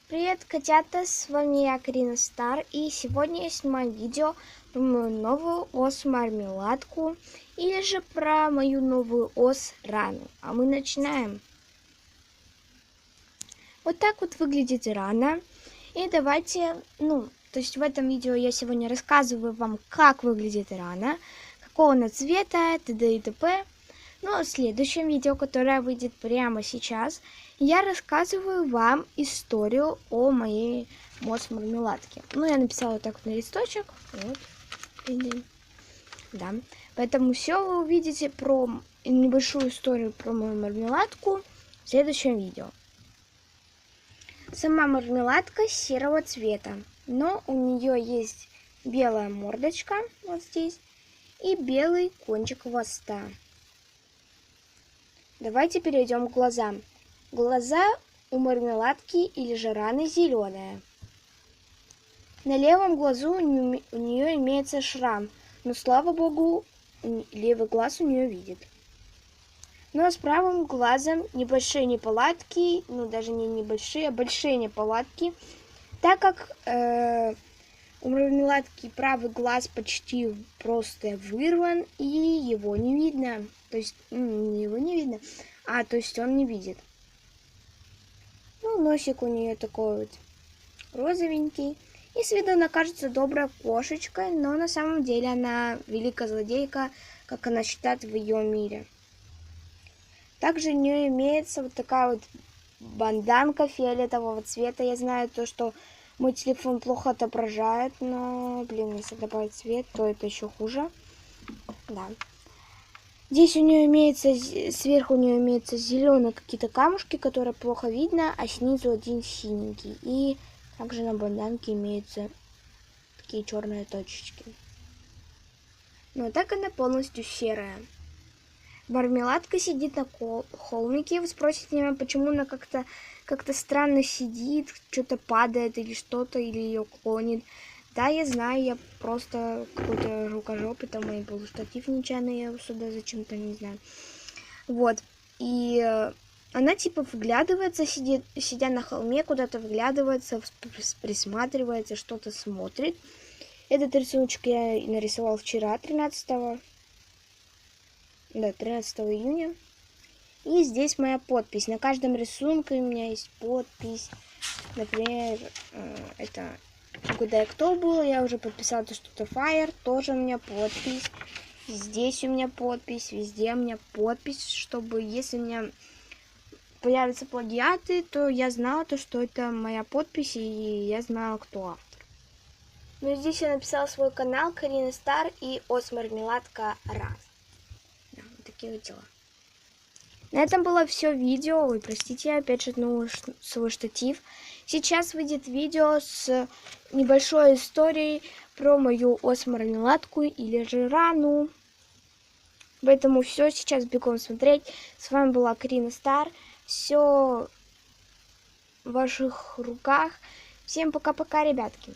Привет, котята, с вами я, Карина Стар, и сегодня я снимаю видео про мою новую ос-мармеладку, или же про мою новую ос-рану. А мы начинаем. Вот так вот выглядит рана, и давайте, то есть в этом видео я сегодня рассказываю вам, как выглядит рана, какого она цвета, т.д. и т.п. Но в следующем видео, которое выйдет прямо сейчас, я рассказываю вам историю о моей ос-мармеладке. Я написала вот так вот на листочек. Вот. Да. Поэтому все вы увидите про небольшую историю про мою мармеладку в следующем видео. Сама мармеладка серого цвета, но у нее есть белая мордочка вот здесь и белый кончик хвоста. Давайте перейдем к глазам. Глаза у мармеладки или же раны зеленые. На левом глазу у нее имеется шрам, но слава богу, левый глаз у нее видит. Но с правым глазом небольшие неполадки, даже не небольшие, а большие неполадки, так как у мармеладки правый глаз почти просто вырван и его не видно. То есть его не видно, то есть он не видит. Носик у нее такой вот розовенький. И с виду она кажется доброй кошечкой, но на самом деле она великая злодейка, как она считает в ее мире. Также у нее имеется вот такая вот банданка фиолетового цвета. Я знаю то, что мой телефон плохо отображает, но, если добавить цвет, то это еще хуже. Да. Здесь у нее имеется, сверху у нее имеются зеленые какие-то камушки, которые плохо видно, а снизу один синенький. И также на банданке имеются такие черные точечки. Но так она полностью серая. Мармеладка сидит на холмике. Вы спросите меня, почему она как-то странно сидит, что-то падает или что-то, или ее клонит. Да, я знаю, я просто какой-то рукожопый, там мой был штатив нечаянно, я его сюда зачем-то, не знаю. Вот, и она типа вглядывается, сидя на холме, куда-то вглядывается, присматривается, что-то смотрит. Этот рисуночек я нарисовал вчера, 13 июня. И здесь моя подпись. На каждом рисунке у меня есть подпись. Например, это угадай, кто был. Я уже подписала то, что это Fire. Тоже у меня подпись. Здесь у меня подпись. Везде у меня подпись. Чтобы, если у меня появятся плагиаты, то я знала то, что это моя подпись. И я знала, кто автор. Здесь я написала свой канал Карина Стар и ос-мармеладка раз. Такие вот дела. На этом было все видео. Ой, простите, я опять шатнула свой штатив. Сейчас выйдет видео с небольшой историей про мою ос-мармеладку или же рану. Поэтому все, сейчас бегом смотреть. С вами была Карина Стар. Все в ваших руках. Всем пока-пока, ребятки.